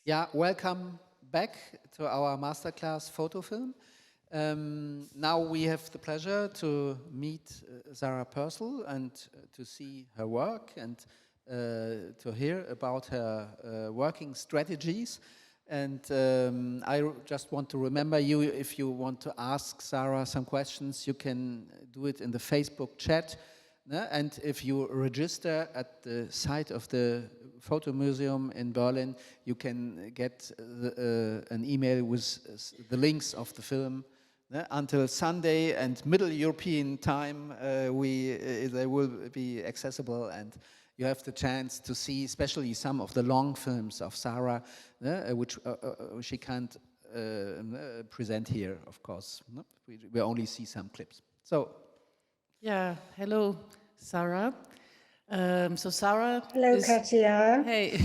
Yeah, welcome back to our masterclass photo film. Now we have the pleasure to meet Sarah Pucill and to see her work and to hear about her working strategies. And I just want to remember you, if you want to ask Sarah some questions, you can do it in the Facebook chat. And if you register at the site of the Photo Museum in Berlin, you can get an email with the links of the film. Until Sunday and Middle European time, they will be accessible, and you have the chance to see especially some of the long films of Sarah, which she can't present here, of course. We only see some clips. So. Yeah, hello, Sarah. So Sarah. Hello, Katja. Hey.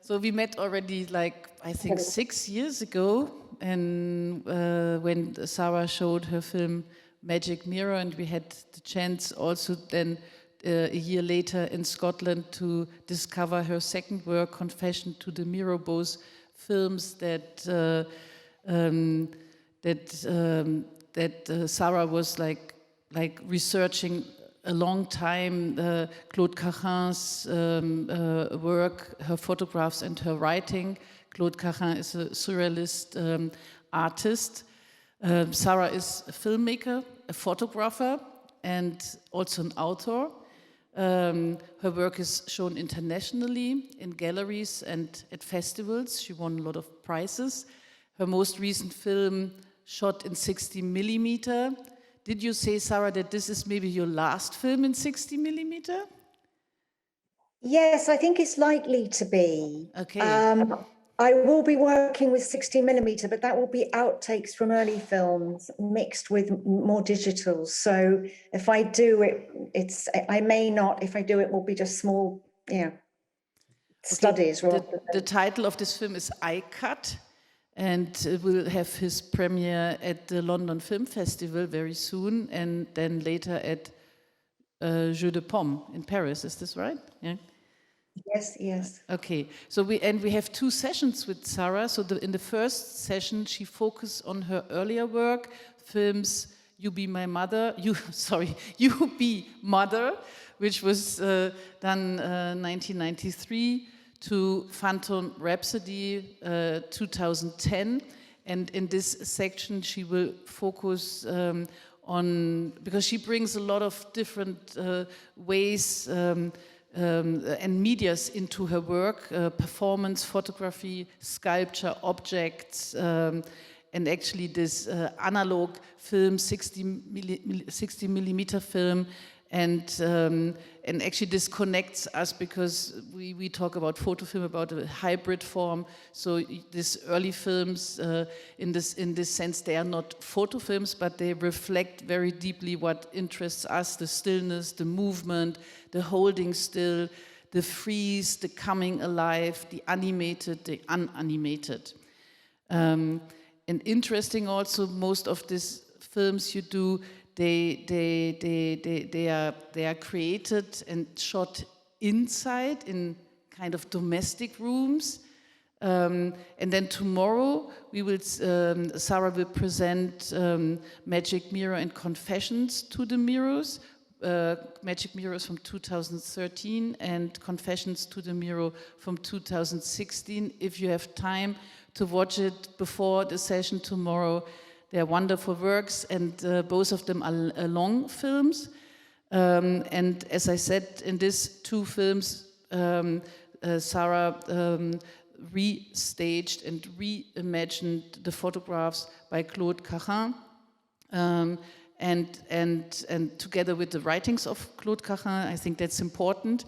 So we met already, like, I think 6 years ago, and when Sarah showed her film Magic Mirror, and we had the chance also then a year later in Scotland to discover her second work, Confession to the Mirror, both films that Sarah was like researching a long time. Claude Cahun's work, her photographs and her writing. Claude Cahun is a surrealist artist. Sarah is a filmmaker, a photographer, and also an author. Her work is shown internationally in galleries and at festivals. She won a lot of prizes. Her most recent film, shot in 60 millimeter. Did you say, Sarah, that this is maybe your last film in 60 millimeter? Yes, I think it's likely to be. Okay. I will be working with 60 millimeter, but that will be outtakes from early films mixed with more digital. So if I do it, I may not. If I do it, will be just small, studies. Okay. The title of this film is I Cut. And will have his premiere at the London Film Festival very soon, and then later at Jeux de Paume in Paris. Is this right? Yeah. Yes. Okay. So we have 2 sessions with Sarah. So in the first session, she focused on her earlier work, films You Be Mother, which was done 1993. To Phantom Rhapsody 2010, and in this section she will focus on, because she brings a lot of different ways and medias into her work, performance, photography, sculpture, objects, and actually this analog film, 60 millimeter film. And actually this connects us because we talk about photo film, about a hybrid form. So these early films, in this sense, they are not photo films, but they reflect very deeply what interests us: the stillness, the movement, the holding still, the freeze, the coming alive, the animated, the unanimated. And interesting also, most of these films you do, they are created and shot inside in kind of domestic rooms, and then tomorrow Sarah will present Magic Mirror and Confessions to the Mirrors. Magic Mirrors from 2013 and Confessions to the Mirror from 2016. If you have time to watch it before the session tomorrow. They are wonderful works, and both of them are long films. And as I said, in these 2 films, Sarah restaged and reimagined the photographs by Claude Cahun, and together with the writings of Claude Cahun. I think that's important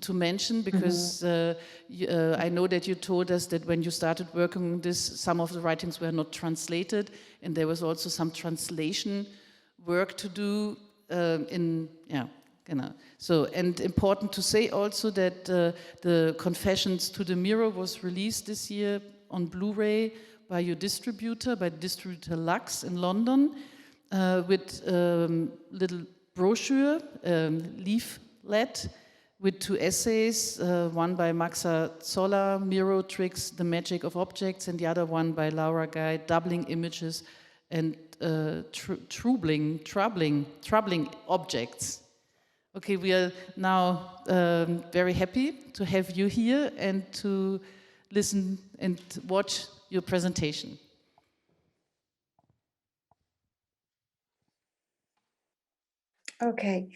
to mention, because I know that you told us that when you started working on this, some of the writings were not translated, and there was also some translation work to do So, and important to say also that the Confessions to the Mirror was released this year on Blu-ray by your distributor, by distributor Lux in London, with little brochure, leaflet, with 2 essays, one by Maxa Zoller, Miro Tricks, The Magic of Objects, and the other one by Laura Guy, Doubling Images and Troubling Objects. Okay, we are now very happy to have you here and to listen and watch your presentation. Okay.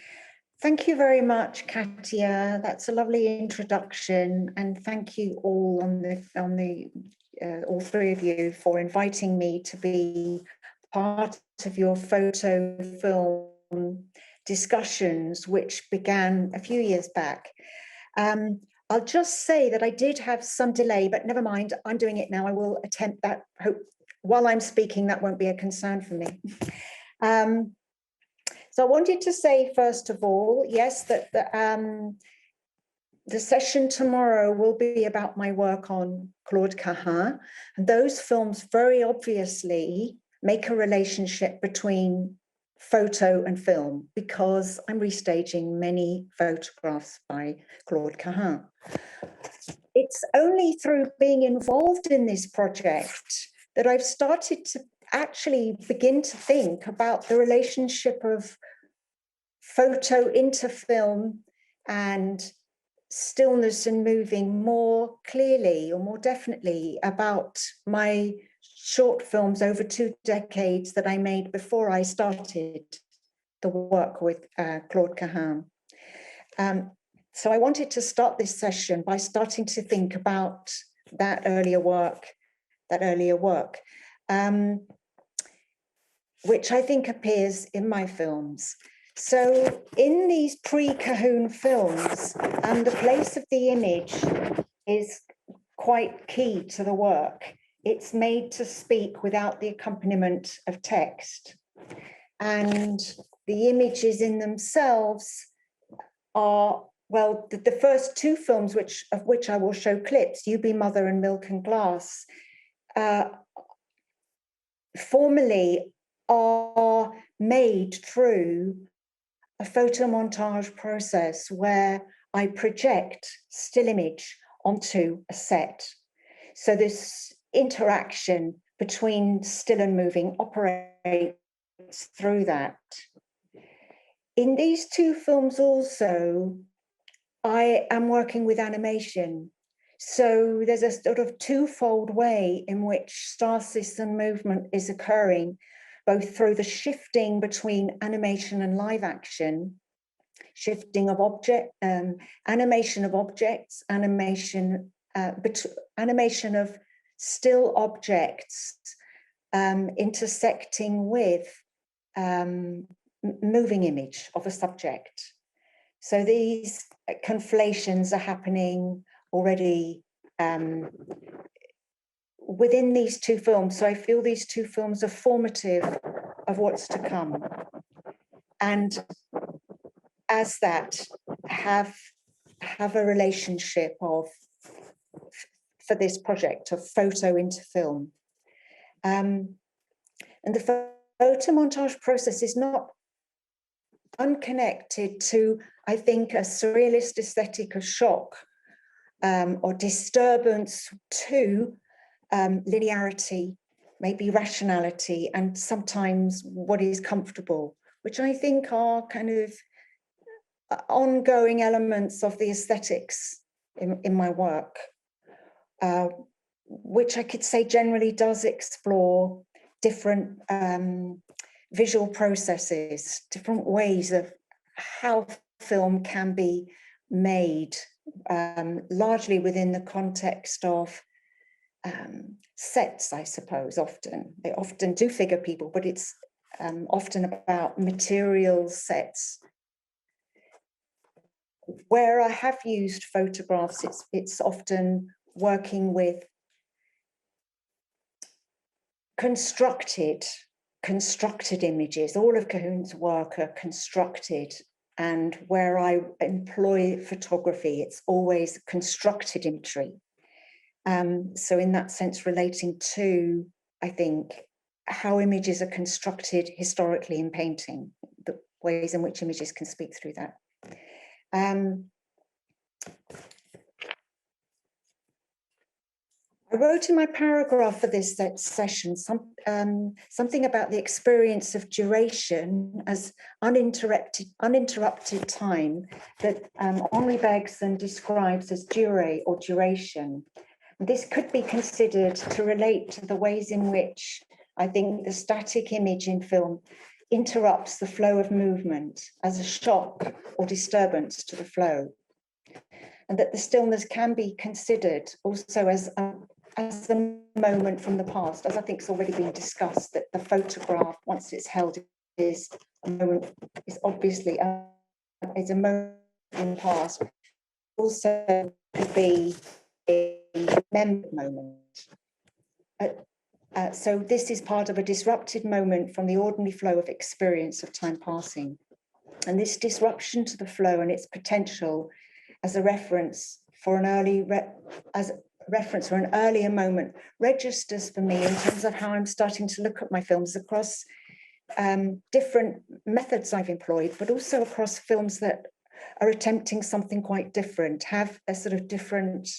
Thank you very much, Katia. That's a lovely introduction, and thank you all all three of you for inviting me to be part of your photo film discussions, which began a few years back. I'll just say that I did have some delay, but never mind, I'm doing it now. I will attempt that. Hope while I'm speaking, that won't be a concern for me. So I wanted to say, first of all, yes, that the session tomorrow will be about my work on Claude Cahun. And those films very obviously make a relationship between photo and film, because I'm restaging many photographs by Claude Cahun. It's only through being involved in this project that I've started to actually begin to think about the relationship of photo into film and stillness and moving more clearly or more definitely about my short films over 2 decades that I made before I started the work with Claude Cahun. So I wanted to start this session by starting to think about that earlier work, which I think appears in my films. So in these pre-Cahun films, the place of the image is quite key to the work. It's made to speak without the accompaniment of text. And the images in themselves are, well, the first 2 films of which I will show clips, You Be Mother and Milk and Glass, formally are made through a photo montage process where I project still image onto a set. So this interaction between still and moving operates through that. In these 2 films also, I am working with animation. So there's a sort of twofold way in which stasis and movement is occurring, both through the shifting between animation and live action, shifting of animation of objects, animation of still objects intersecting with moving image of a subject. So these conflations are happening already within these 2 films. So I feel these 2 films are formative of what's to come. And as that, have a relationship of, for this project, of photo into film. And the photo montage process is not unconnected to, I think, a surrealist aesthetic of shock or disturbance to linearity, maybe rationality, and sometimes what is comfortable, which I think are kind of ongoing elements of the aesthetics in my work, which I could say generally does explore different visual processes, different ways of how film can be made, largely within the context of sets, I suppose. They often do figure people, but it's often about materials, sets. Where I have used photographs, it's often working with constructed images. All of Cahun's work are constructed, and where I employ photography, it's always constructed imagery. So in that sense, relating to, I think, how images are constructed historically in painting, the ways in which images can speak through that. I wrote in my paragraph for this session something about the experience of duration as uninterrupted time that Henri Bergson describes as durée or duration. This could be considered to relate to the ways in which I think the static image in film interrupts the flow of movement as a shock or disturbance to the flow. And that the stillness can be considered also as the moment from the past, as I think has already been discussed, that the photograph, once it's held, is a moment, is obviously is a moment in the past. Also could be a remembered moment. So this is part of a disrupted moment from the ordinary flow of experience of time passing. And this disruption to the flow and its potential as a reference for an earlier moment registers for me in terms of how I'm starting to look at my films across different methods I've employed, but also across films that are attempting something quite different, have a sort of different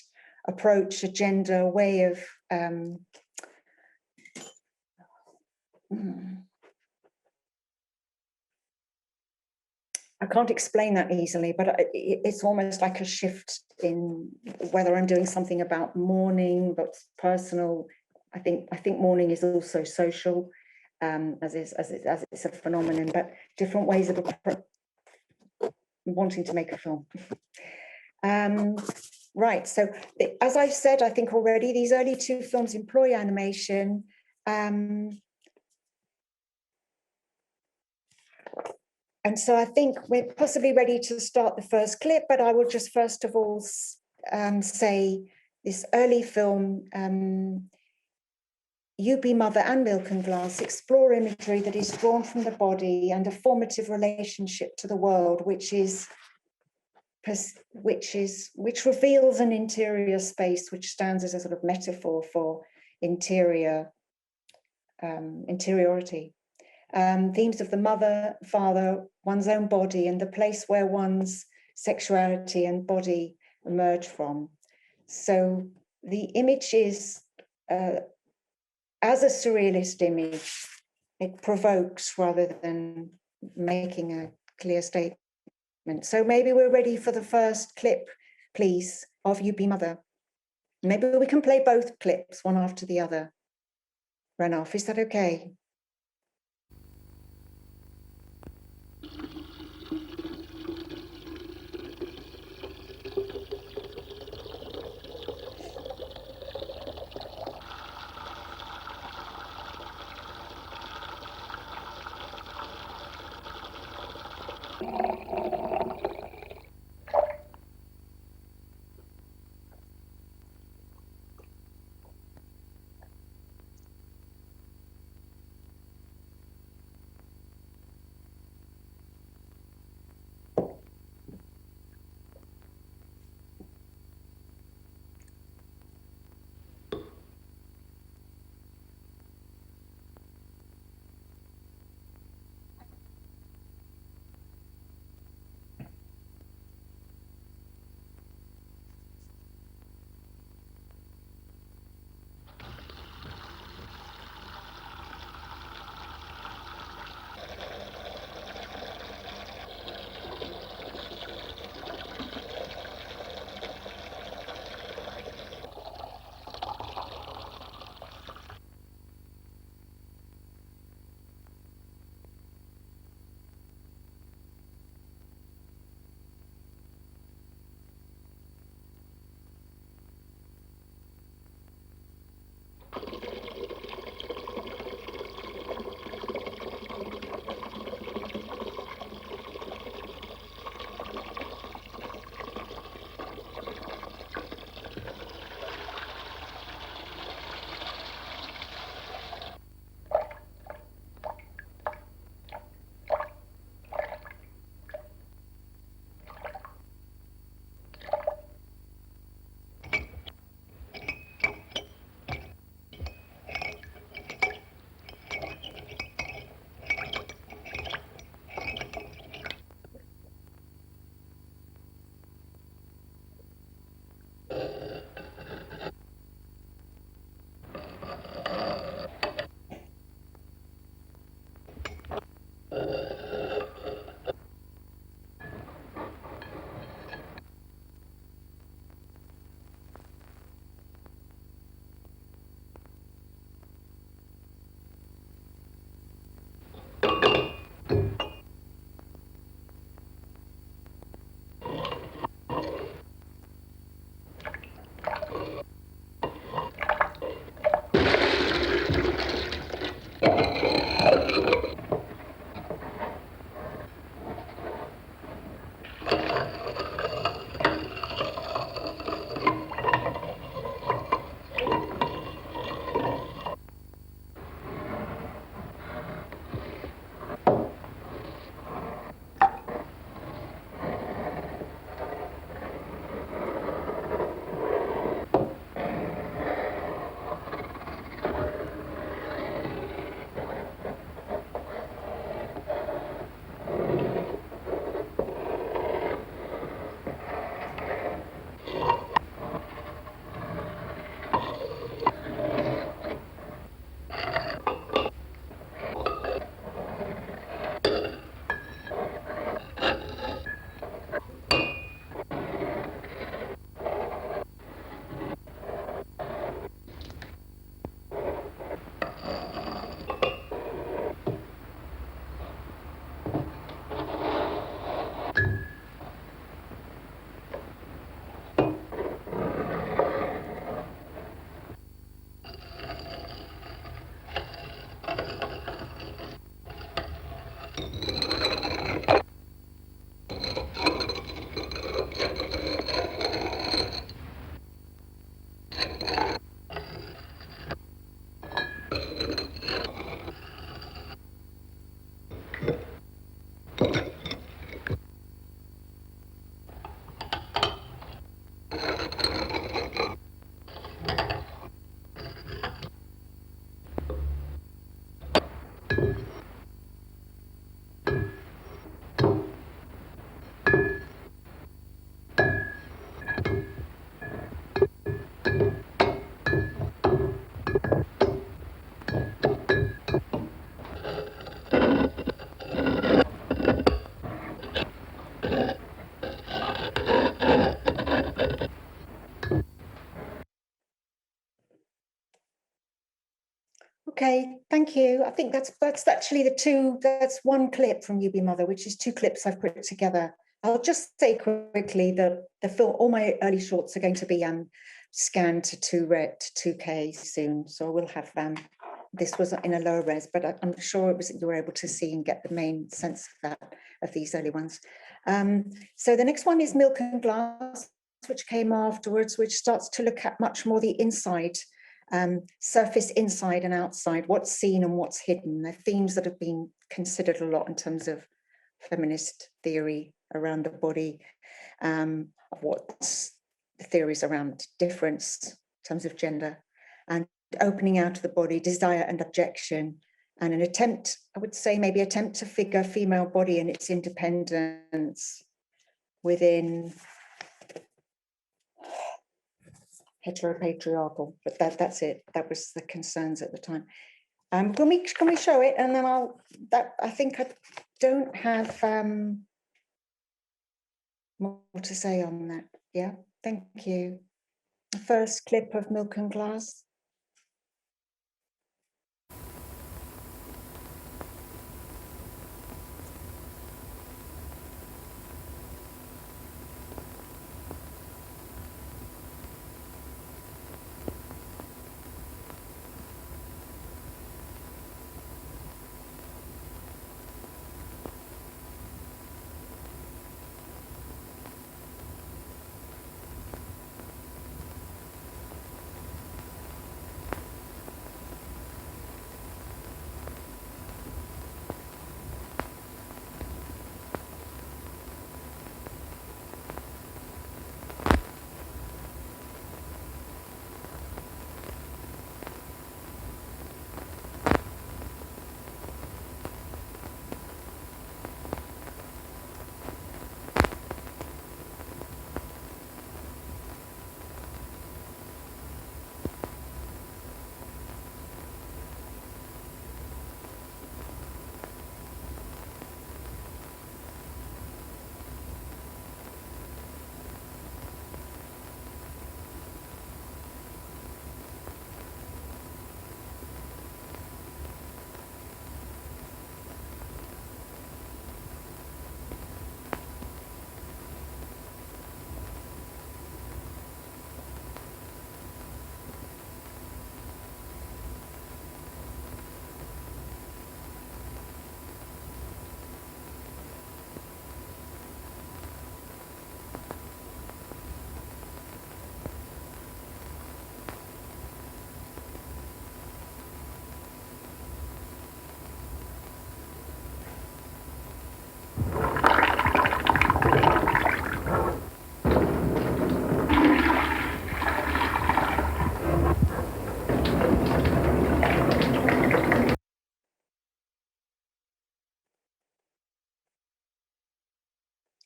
approach, agenda, way of I can't explain that easily, but it's almost like a shift in whether I'm doing something about mourning, but personal. I think mourning is also social, as it's a phenomenon, but different ways of wanting to make a film. Right. So, as I've said, I think already, these early two films employ animation. And so I think we're possibly ready to start the first clip, but I will just first of all say this early film, You Be Mother and Milk and Glass, explore imagery that is drawn from the body and a formative relationship to the world, which reveals an interior space, which stands as a sort of metaphor for interiority. Themes of the mother, father, one's own body, and the place where one's sexuality and body emerge from. So the image is, as a surrealist image, it provokes rather than making a clear statement. So maybe we're ready for the first clip, please, of You Be Mother. Maybe we can play both clips, one after the other. Ranulph, is that okay? Okay, thank you. I think that's actually that's one clip from You Be Mother, which is 2 clips I've put together. I'll just say quickly that the film, all my early shorts are going to be scanned to 2K soon, so we'll have this was in a lower res, but I'm sure you were able to see and get the main sense of these early ones. So the next one is Milk and Glass, which came afterwards, which starts to look at much more the inside, surface inside and outside, what's seen and what's hidden. They're themes that have been considered a lot in terms of feminist theory around the body, of what's the theories around difference in terms of gender, and opening out of the body, desire and objection, and an attempt, I would say maybe attempt to figure female body and its independence within heteropatriarchal, but that's it. That was the concerns at the time. Can we show it? And then I think I don't have more to say on that. Yeah, thank you. The first clip of Milk and Glass.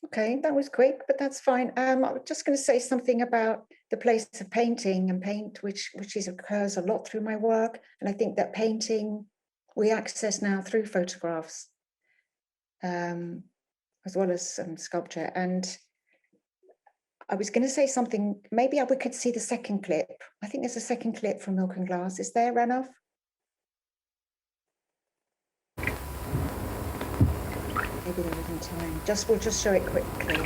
Okay, that was quick, but that's fine. I was just going to say something about the place of painting and paint, which occurs a lot through my work. And I think that painting we access now through photographs, as well as sculpture. And I was going to say something, maybe we could see the second clip. I think there's a second clip from Milk and Glass. Is there, Ranulph? Maybe there isn't time. We'll just show it quickly.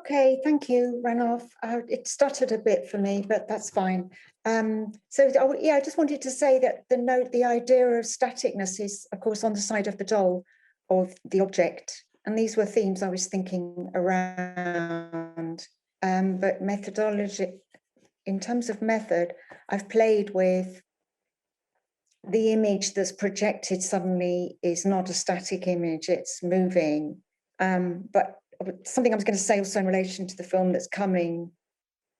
Okay, thank you, Ranulph. It stuttered a bit for me, but that's fine. Yeah, I just wanted to say that the idea of staticness is, of course, on the side of the doll or the object. And these were themes I was thinking around. But methodology, in terms of method, I've played with the image that's projected suddenly is not a static image, it's moving. But something I was going to say also in relation to the film that's coming,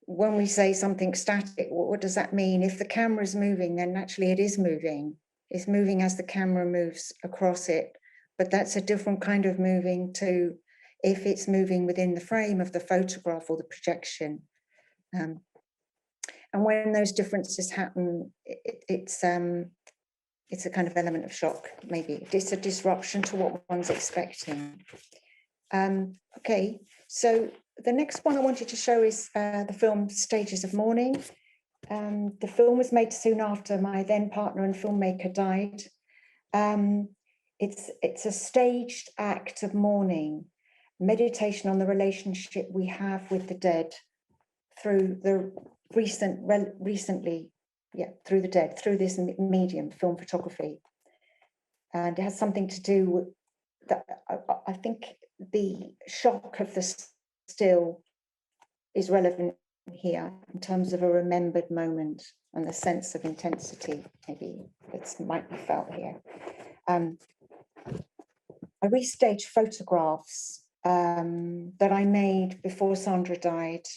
when we say something static, what does that mean? If the camera is moving, then actually it is moving. It's moving as the camera moves across it. But that's a different kind of moving to if it's moving within the frame of the photograph or the projection. And when those differences happen, it's a kind of element of shock, maybe. It's a disruption to what one's expecting. Okay, so the next one I wanted to show is the film Stages of Mourning. The film was made soon after my then partner and filmmaker died. It's a staged act of mourning, meditation on the relationship we have with the dead through the through the dead, through this medium, film photography. And it has something to do with that. I think the shock of the still is relevant here in terms of a remembered moment and the sense of intensity, maybe that might be felt here. I restaged photographs that I made before Sandra died.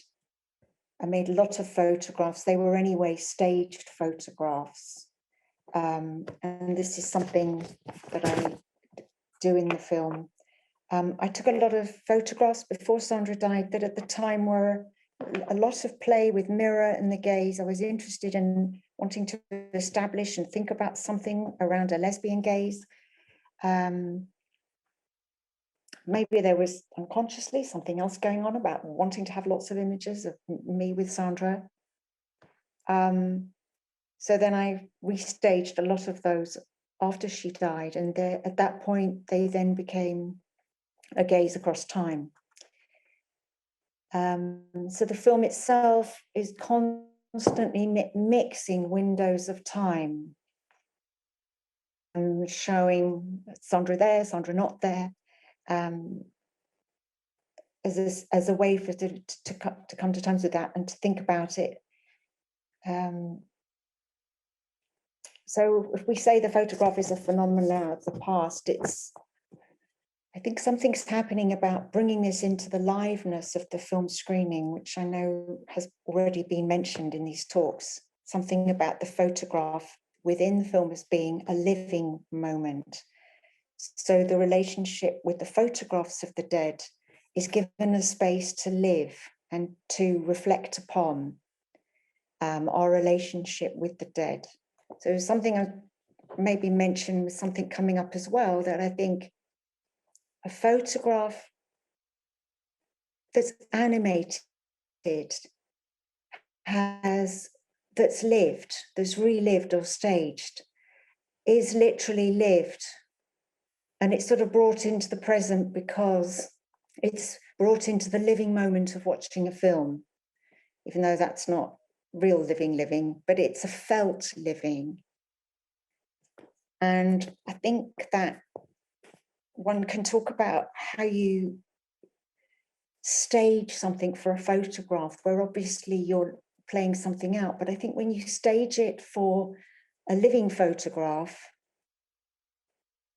I made a lot of photographs. They were anyway staged photographs. And this is something that I do in the film. I took a lot of photographs before Sandra died that at the time were a lot of play with mirror and the gaze. I was interested in wanting to establish and think about something around a lesbian gaze. Maybe there was unconsciously something else going on about wanting to have lots of images of me with Sandra. So then I restaged a lot of those after she died. And at that point, they then became a gaze across time. So the film itself is constantly mixing windows of time, and showing Sandra there, Sandra not there, as a way for to come to terms with that and to think about it. So if we say the photograph is a phenomenon of the past, I think something's happening about bringing this into the liveness of the film screening, which I know has already been mentioned in these talks. Something about the photograph within the film as being a living moment. So the relationship with the photographs of the dead is given a space to live and to reflect upon our relationship with the dead. So something I maybe mentioned with something coming up as well, that I think a photograph that's animated, that's lived, that's relived or staged, is literally lived. And it's sort of brought into the present because it's brought into the living moment of watching a film, even though that's not real living, but it's a felt living. And I think that one can talk about how you stage something for a photograph, where obviously you're playing something out. But I think when you stage it for a living photograph,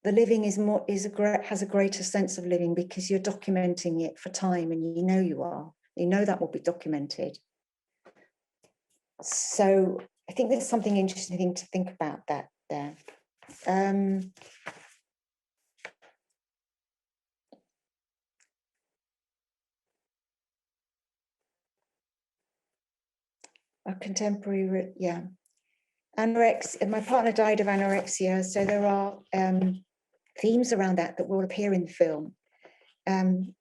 the living has a greater sense of living because you're documenting it for time, and you know that will be documented. So I think there's something interesting to think about that there. A contemporary, yeah. Anorexia. My partner died of anorexia, so there are themes around that will appear in the film. And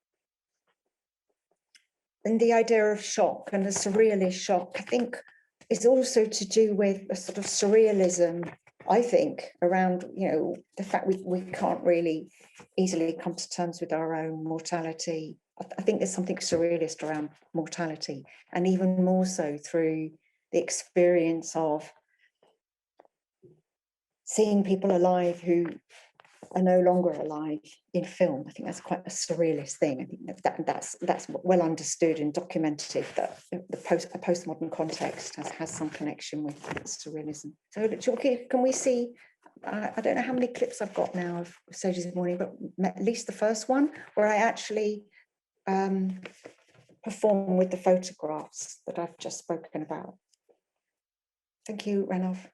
the idea of shock and the surrealist shock, I think, is also to do with a sort of surrealism I think, around, the fact we can't really easily come to terms with our own mortality. I think there's something surrealist around mortality, and even more so through the experience of seeing people alive who are no longer alive in film. I think that's quite a surrealist thing. I think that's well understood and documented, that a postmodern context has some connection with surrealism. So can we see, I don't know how many clips I've got now of Stages of Mourning, but at least the first one where I actually perform with the photographs that I've just spoken about. Thank you, Ranulph.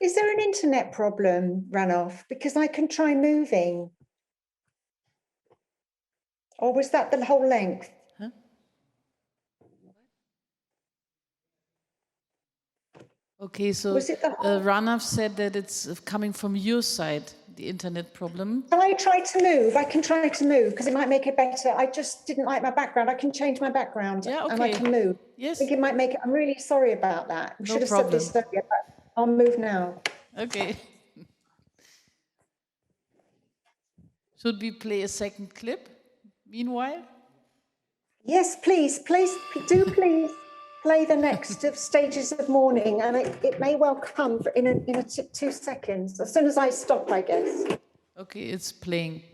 Is there an internet problem, Ranulph? Because I can try moving. Or was that the whole length? Huh? Okay, so Was it the whole? Ranulph said that it's coming from your side, the internet problem. Can I try to move? I can try to move because it might make it better. I just didn't like my background. I can change my background, Yeah, and I okay. can move. Yes. I think it might make it. I'm really sorry about that. We No should have said this problem. earlier, but I'll move now. Okay. Should we play a second clip meanwhile? Yes, please, please play the next of Stages of Mourning, and it may well come in 2 seconds, as soon as I stop, I guess. Okay, it's playing.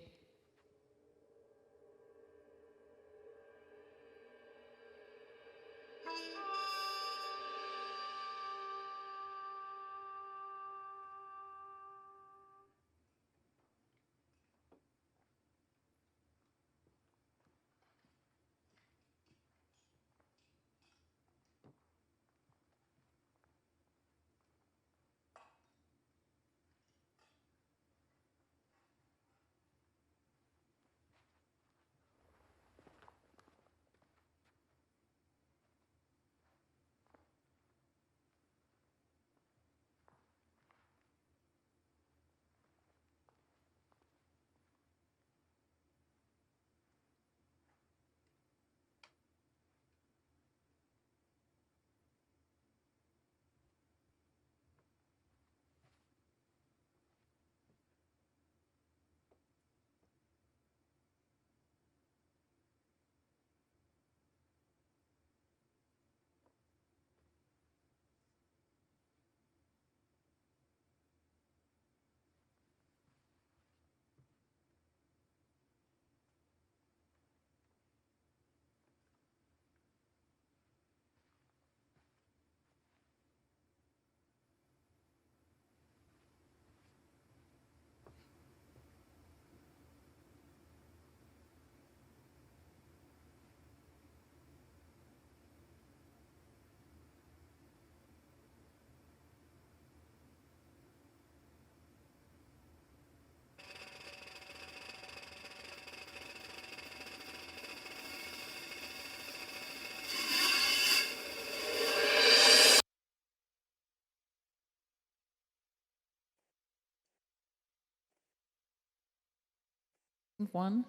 one.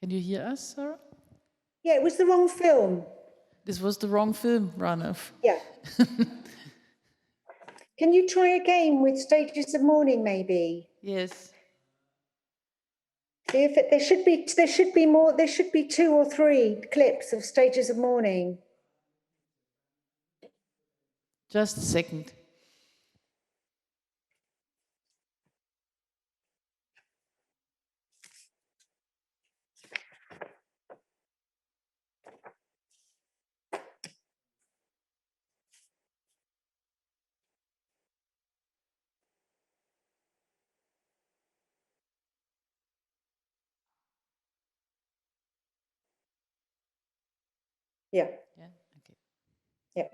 Can you hear us, Sarah? Yeah, it was the wrong film. This was the wrong film, Ranulph. Yeah. Can you try again with Stages of Mourning, maybe? Yes. See if there should be more. There should be 2 or 3 clips of Stages of Mourning. Just a second. Yeah. Yeah. Okay. Yeah.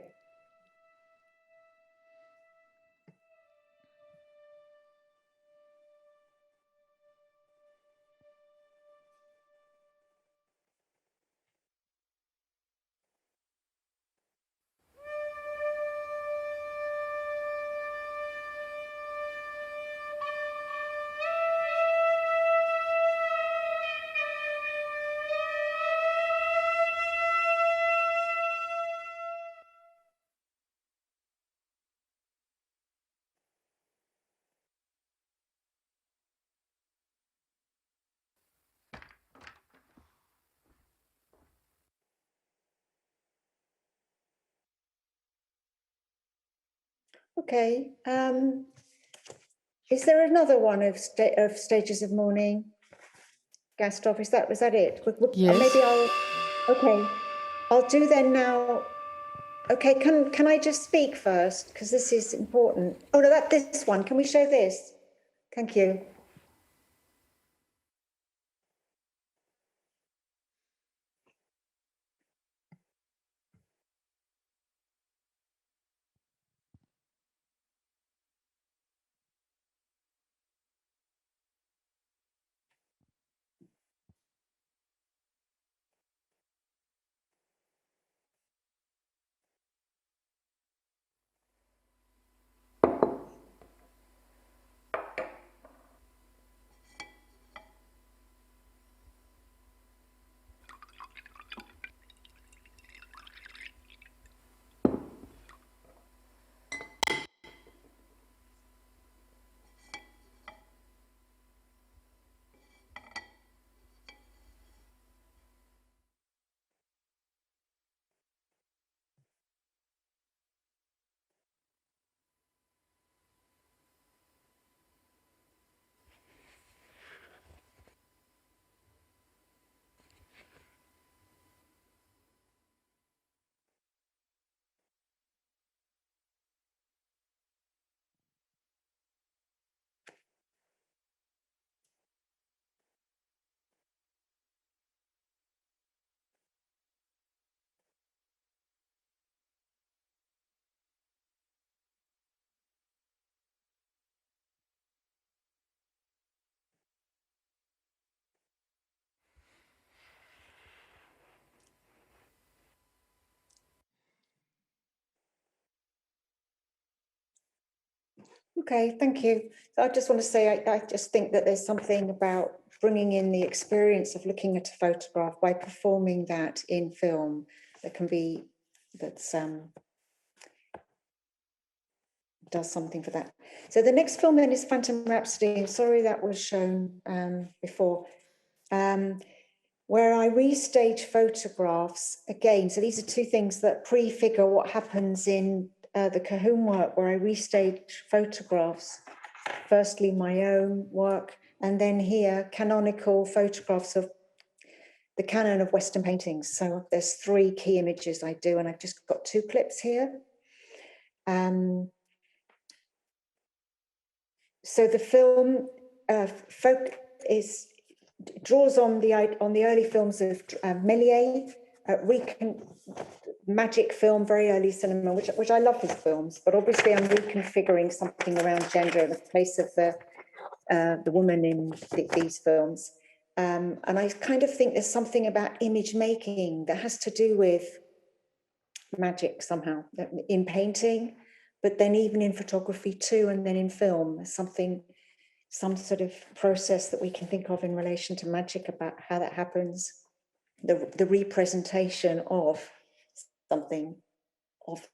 Okay. Is there another one of Stages of Mourning? Gastov, was that it? Yes. Maybe okay. I'll do then now. Okay, can I just speak first? Because this is important. Oh no, this one. Can we show this? Thank you. Okay, thank you. So I just want to say, I just think that there's something about bringing in the experience of looking at a photograph by performing that in film that can be, does something for that. So the next film then is Phantom Rhapsody. Sorry that was shown before, where I restage photographs again. So these are 2 things that prefigure what happens in the Cahoon work, where I restage photographs. Firstly, my own work, and then here, canonical photographs of the canon of Western paintings. So there's 3 key images I do, and I've just got 2 clips here. So the film draws on the early films of Méliès, magic film, very early cinema, which I love his films, but obviously I'm reconfiguring something around gender in the place of the woman in these films. And I kind of think there's something about image making that has to do with magic somehow in painting, but then even in photography too, and then in film, something some sort of process that we can think of in relation to magic about how that happens, the representation of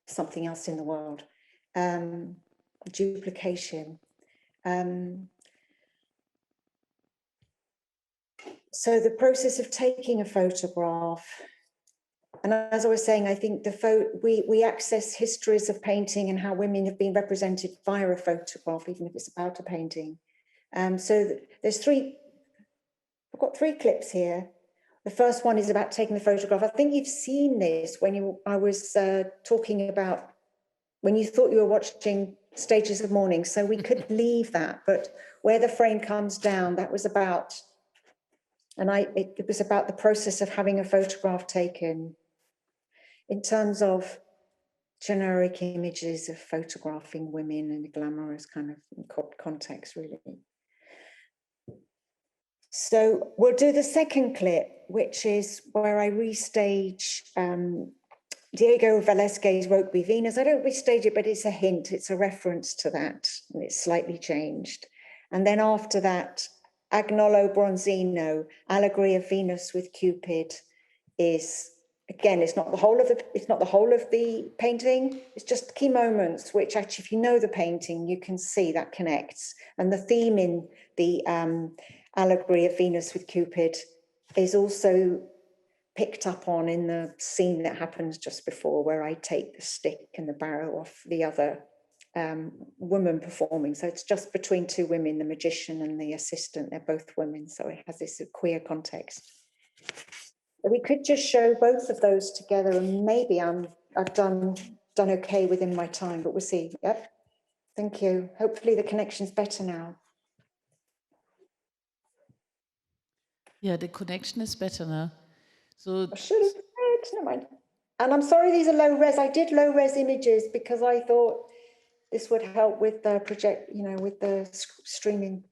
something else in the world, duplication. So the process of taking a photograph, and as I was saying, I think we access histories of painting and how women have been represented via a photograph, even if it's about a painting. So I've got 3 clips here. The first one is about taking the photograph. I think you've seen this when I was talking about when you thought you were watching Stages of Mourning. So we could leave that, but where the frame comes down, that was about, and it was about the process of having a photograph taken in terms of generic images of photographing women in a glamorous kind of context, really. So we'll do the second clip, which is where I restage Diego Velázquez's Rokeby Venus. I don't restage it, but it's a hint, it's a reference to that, and it's slightly changed. And then after that, Agnolo Bronzino, Allegory of Venus with Cupid, is, again, it's not the whole of the painting, it's just key moments, which actually, if you know the painting, you can see that connects. And the theme in the Allegory of Venus with Cupid is also picked up on in the scene that happens just before, where I take the stick and the barrow off the other woman performing. So it's just between 2 women, the magician and the assistant. They're both women, so it has this queer context. We could just show both of those together, and maybe I've done okay within my time, but we'll see. Yep. Thank you. Hopefully the connection's better now. Yeah, the connection is better now. So I should have said, never mind. And I'm sorry these are low res. I did low res images because I thought this would help with the project, with the streaming.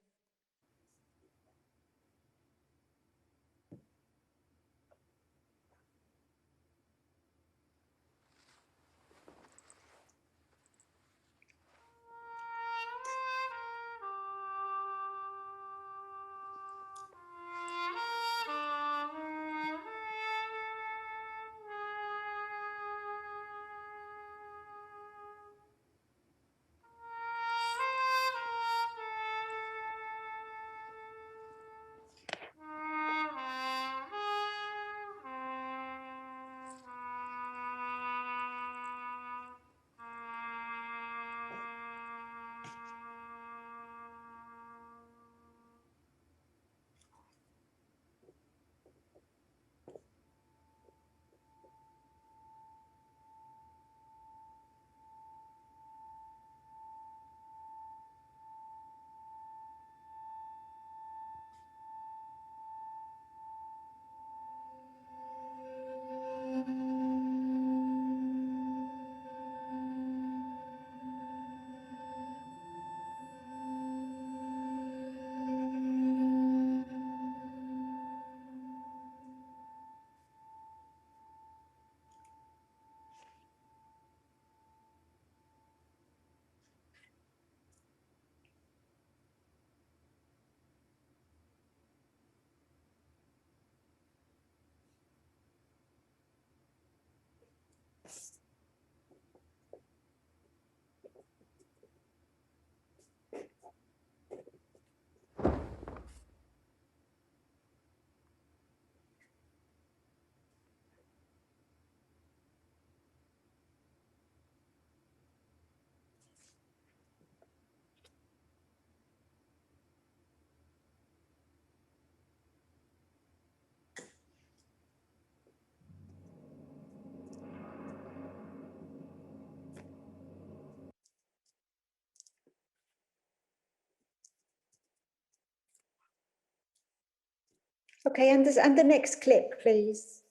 Okay, and the next clip, please.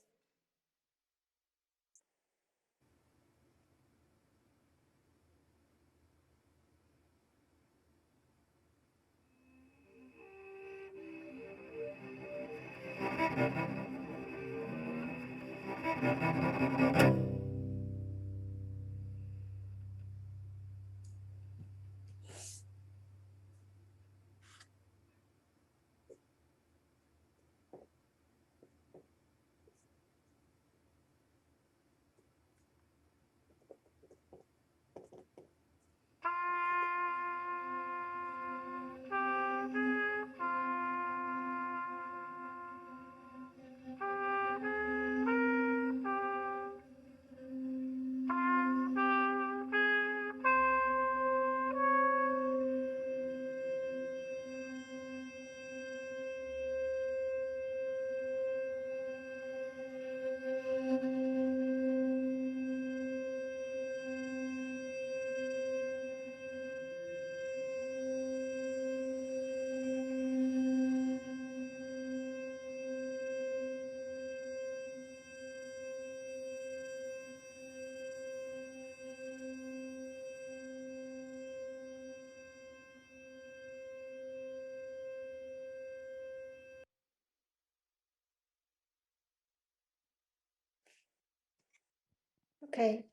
Okay.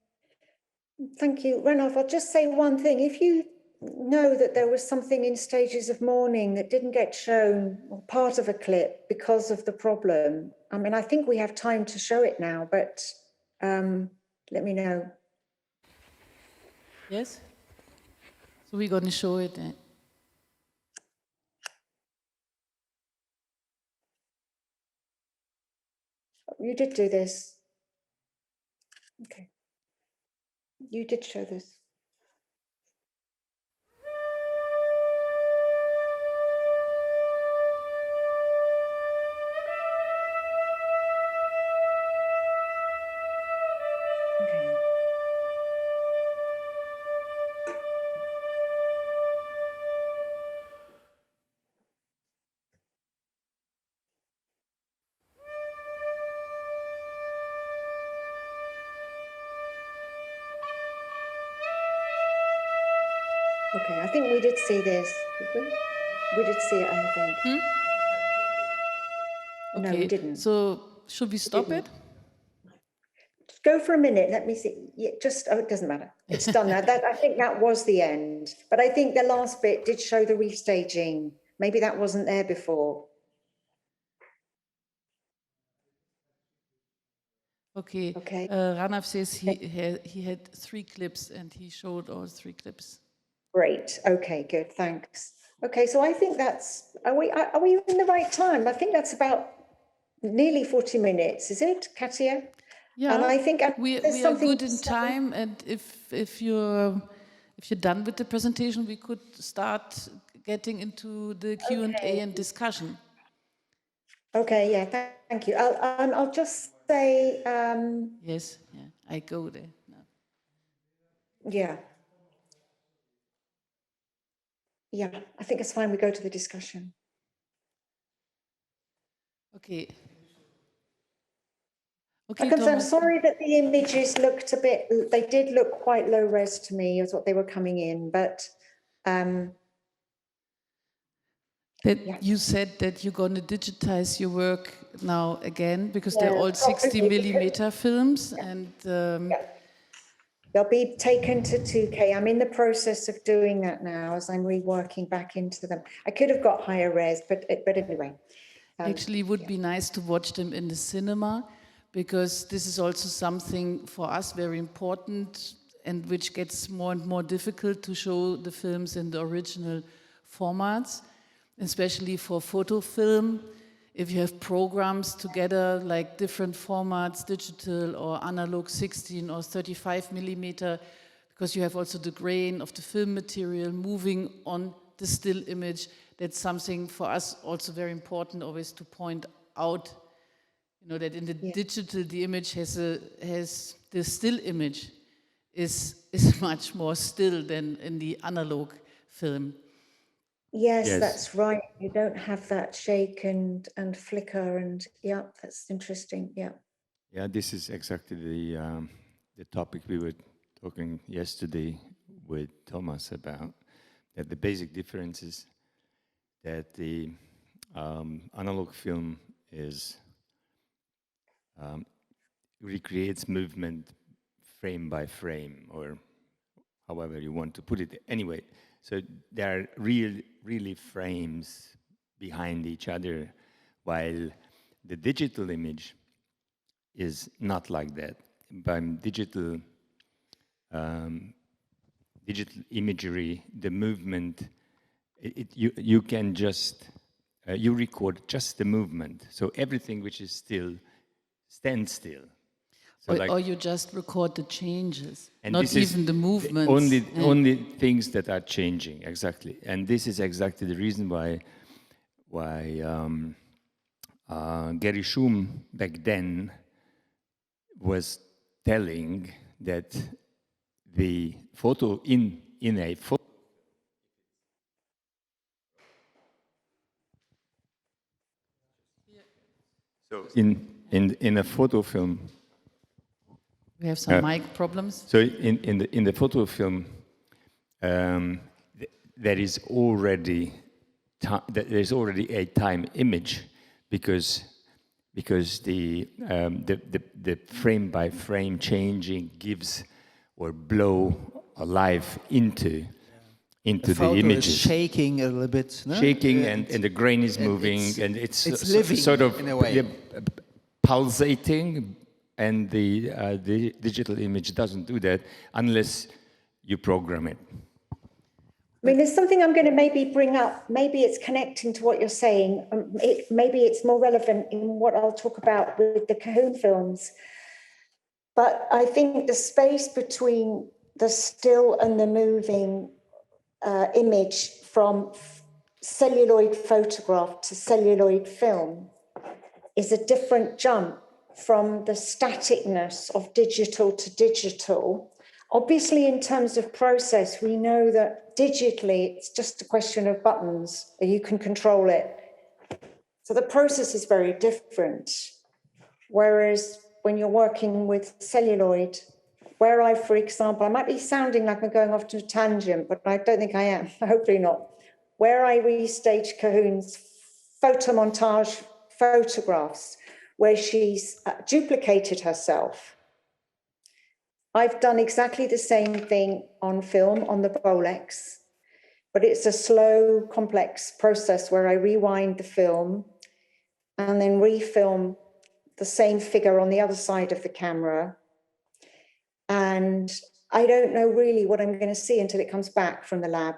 Thank you. Ranulph, I'll just say one thing. If you know that there was something in Stages of Mourning that didn't get shown, or part of a clip, because of the problem, I mean, I think we have time to show it now, but let me know. Yes? So we're going to show it. You did do this. Okay. You did show this. Okay. Okay, I think we did see this, did we? We did see it, I think. Okay. No, we didn't. So should we stop it? Just go for a minute. Let me see. Yeah, just, oh, it doesn't matter. It's done now. I think that was the end. But I think the last bit did show the restaging. Maybe that wasn't there before. Okay. Okay. Ranulph says he had 3 clips and he showed all 3 clips. Great. Okay, good. Thanks. Okay, so I think that's, are we in the right time? I think that's about nearly 40 minutes, is it, Katia? Yeah, and I think we are good in time, and if you're done with the presentation, we could start getting into the Q&A and discussion. Okay, yeah, thank you. I'll just say... yes, yeah, I go there now. Yeah. Yeah, I think it's fine. We go to the discussion. Okay. Okay, I'm sorry that the images looked a bit, they did look quite low res to me as what they were coming in, but you said that you're going to digitize your work now again, because they're all 60 millimeter films, and they'll be taken to 2K. I'm in the process of doing that now as I'm reworking back into them. I could have got higher res, but anyway. Actually, it would be nice to watch them in the cinema, because this is also something for us very important, and which gets more and more difficult to show the films in the original formats, especially for photo film. If you have programs together, like different formats, digital or analog 16 or 35 millimeter, because you have also the grain of the film material moving on the still image. That's something for us also very important always to point out, you know, that in the digital, the image has the still image is much more still than in the analog film. Yes, that's right. You don't have that shake and flicker, and yeah, that's interesting. Yeah. Yeah, this is exactly the topic we were talking yesterday with Thomas about. That the basic difference is that the analog film is recreates movement frame by frame, or however you want to put it. Anyway, so there are really frames behind each other, while the digital image is not like that. By digital imagery, the movement, you can just you record just the movement. So everything which is still stands still. So or you just record the changes, and not even the movements. Only things that are changing, exactly. And this is exactly the reason why Gary Schum back then was telling that the photo in a photo. So in a photo film. We have some mic problems. So in the photo film, there is already a time image, because because the frame by frame changing gives or blow a life into the photo images. is shaking a little bit. No? Shaking and the grain is moving and it's living sort of in a way. Pulsating, and the digital image doesn't do that unless you program it. I mean, there's something I'm going to maybe bring up. Maybe it's connecting to what you're saying. Maybe it's more relevant in what I'll talk about with the Cahoon films. But I think the space between the still and the moving image from celluloid photograph to celluloid film is a different jump from the staticness of digital to digital. Obviously, in terms of process, we know that digitally, it's just a question of buttons, and you can control it. So the process is very different. Whereas when you're working with celluloid, where I, for example, I might be sounding like I'm going off to a tangent, but I don't think I am, hopefully not. Where I restage Cahoon's photomontage photographs, where she's duplicated herself, I've done exactly the same thing on film, on the Bolex, but it's a slow, complex process where I rewind the film and then refilm the same figure on the other side of the camera. And I don't know really what I'm going to see until it comes back from the lab.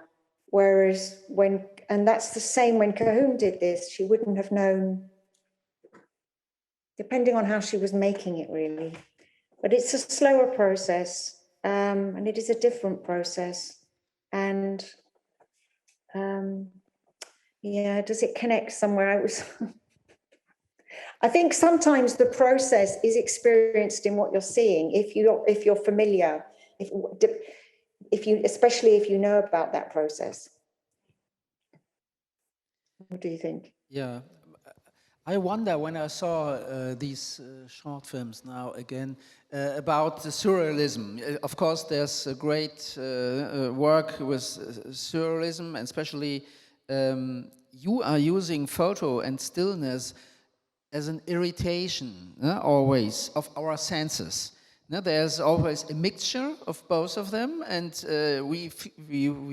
Whereas and that's the same when Cahoon did this, she wouldn't have known, depending on how she was making it really. But it's a slower process, and it is a different process. And yeah, does it connect somewhere? I think sometimes the process is experienced in what you're seeing. If you're familiar, especially if you know about that process. What do you think? Yeah. I wonder when I saw these short films now again about the surrealism. Of course, there's a great work with surrealism, and especially you are using photo and stillness as an irritation, always, of our senses. There's always a mixture of both of them, and we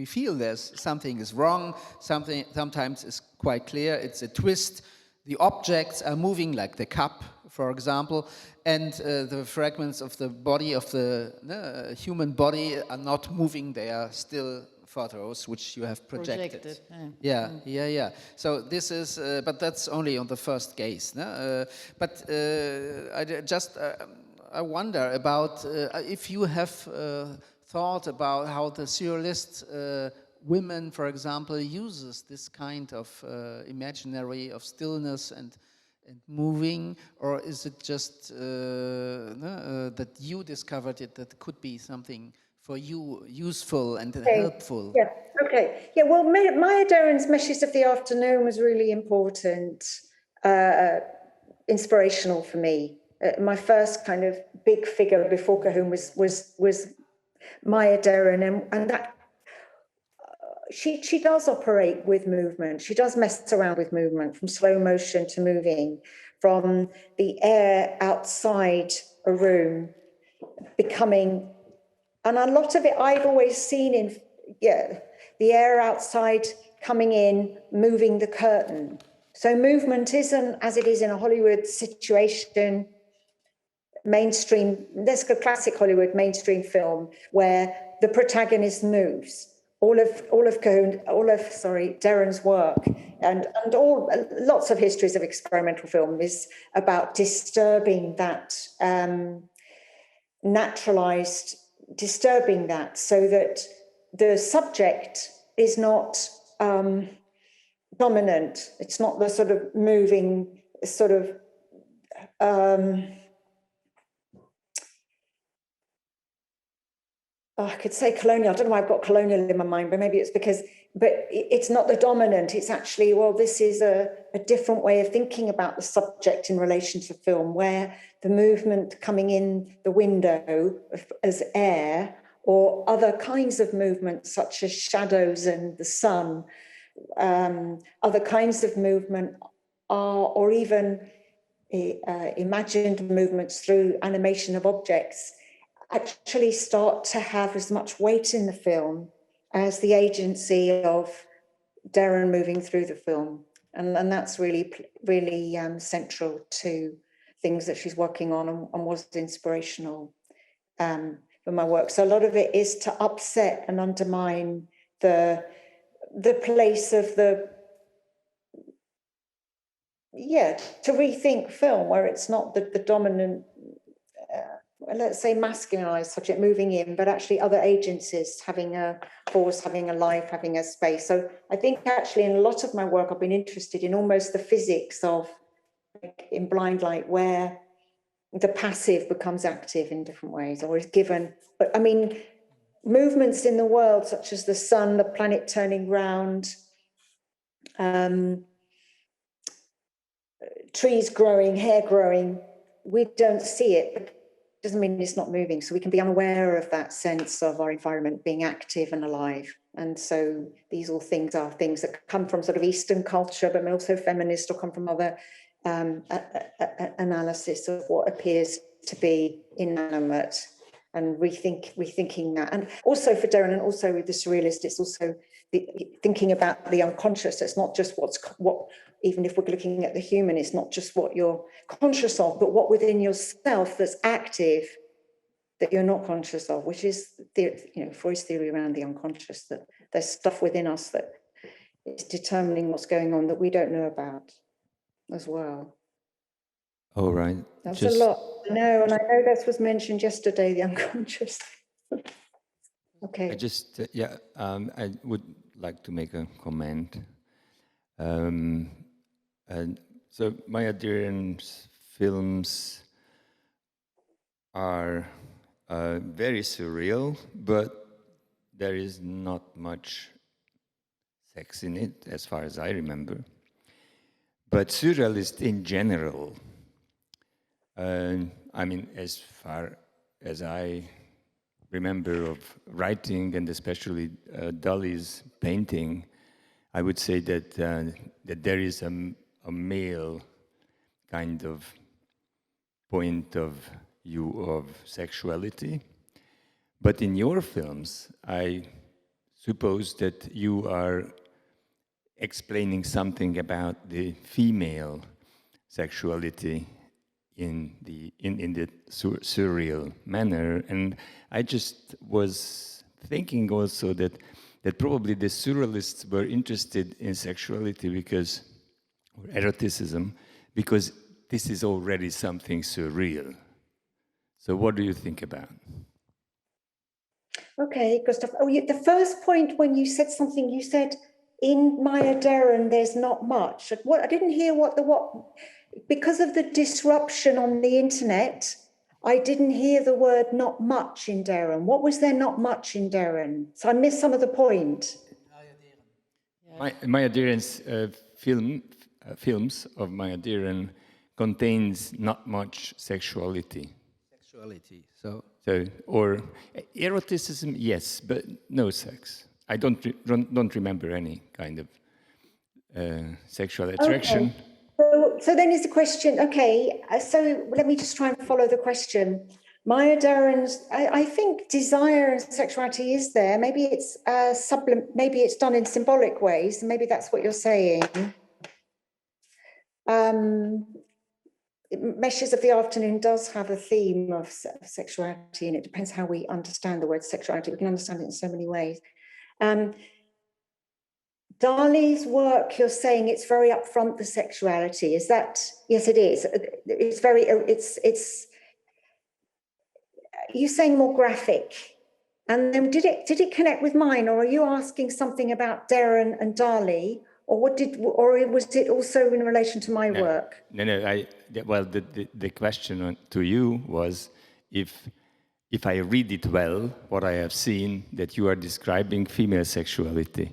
feel there's something is wrong, something sometimes is quite clear, it's a twist. The objects are moving, like the cup, for example, and the fragments of the body, of the human body, are not moving, they are still photos which you have projected. Yeah. So this is, but that's only on the first case. But I wonder about if you have thought about how the surrealist women, for example, uses this kind of imaginary of stillness and moving, or is it just that you discovered it, that could be something for you useful and helpful? Yeah, okay. Yeah, well, Maya Deren's Meshes of the Afternoon was really important, inspirational for me. My first kind of big figure before Cahoon was Maya Deren, and that she does operate with movement. She does mess around with movement, from slow motion to moving, from the air outside a room becoming, and a lot of it I've always seen in, the air outside coming in, moving the curtain. So movement isn't, as it is in a Hollywood situation, mainstream, let's go classic Hollywood mainstream film, where the protagonist moves. All of Deren's work and lots of histories of experimental film is about disturbing that, naturalized, disturbing that, so that the subject is not dominant. It's not the sort of moving sort of I could say colonial. I don't know why I've got colonial in my mind, but maybe it's because, but it's not the dominant. It's actually, well, this is a different way of thinking about the subject in relation to film, where the movement coming in the window as air, or other kinds of movement, such as shadows and the sun, other kinds of movement are, or even imagined movements through animation of objects actually start to have as much weight in the film as the agency of Darren moving through the film. And that's really central to things that she's working on and was inspirational for my work. So a lot of it is to upset and undermine the place of to rethink film, where it's not the dominant, let's say masculinized subject moving in, but actually other agencies having a force, having a life, having a space. So I think actually in a lot of my work, I've been interested in almost the physics of, like, in blind light, where the passive becomes active in different ways, or is given. But I mean, movements in the world, such as the sun, the planet turning round, trees growing, hair growing, we don't see it, but it doesn't mean it's not moving. So we can be unaware of that sense of our environment being active and alive. And so these all things are things that come from sort of Eastern culture, but also feminist, or come from other analysis of what appears to be inanimate, and rethinking that. And also for Darren, and also with the Surrealist, it's also thinking about the unconscious. It's not just what, even if we're looking at the human, it's not just what you're conscious of, but what within yourself that's active that you're not conscious of, which is Freud's theory around the unconscious, that there's stuff within us that is determining what's going on that we don't know about as well. All right. That's a lot. No, and I know this was mentioned yesterday, the unconscious. Okay. I would like to make a comment. And so Maya Deren's films are very surreal, but there is not much sex in it, as far as I remember. But surrealist in general, I mean, as far as I remember of writing, and especially Dali's painting, I would say that that there is a male kind of point of view of sexuality. But in your films, I suppose that you are explaining something about the female sexuality in the surreal manner. And I just was thinking also that probably the surrealists were interested in sexuality because, or eroticism, because this is already something surreal. So what do you think about? Okay, Gustav. Oh, the first point when you said something, you said, in Maya Deren, there's not much. What I didn't hear what because of the disruption on the internet, I didn't hear the word not much in Deren. What was there not much in Deren? So I missed some of the point. Maya Deren's films of Maya Deren contains not much sexuality. So or eroticism, yes, but no sex. I don't remember any kind of sexual attraction. Okay. So then is the question, okay, so let me just try and follow the question. Maya Deren's, I think desire and sexuality is there. Maybe it's maybe it's done in symbolic ways, and maybe that's what you're saying. Meshes of the Afternoon does have a theme of sexuality, and it depends how we understand the word sexuality. We can understand it in so many ways. Dali's work, you're saying it's very upfront, the sexuality. Is that, yes, it is. It's very, it's you're saying more graphic. And then did it connect with mine, or are you asking something about Deren and Dali? Or was it also in relation to my work? No. Well, the question to you was if I read it well, what I have seen, that you are describing female sexuality.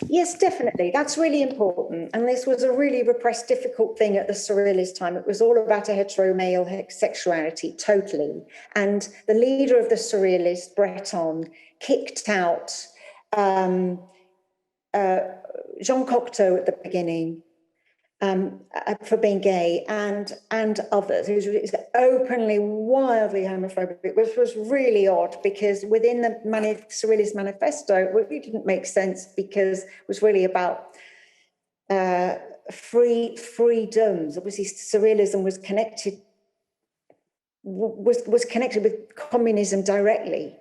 Yes, definitely. That's really important. And this was a really repressed, difficult thing at the Surrealist time. It was all about a hetero male sexuality, totally. And the leader of the Surrealist, Breton, kicked out Jean Cocteau at the beginning, for being gay, and others. It was openly, wildly homophobic, which was really odd, because within the Surrealist Manifesto, it really didn't make sense, because it was really about freedoms. Obviously, Surrealism was connected with communism directly.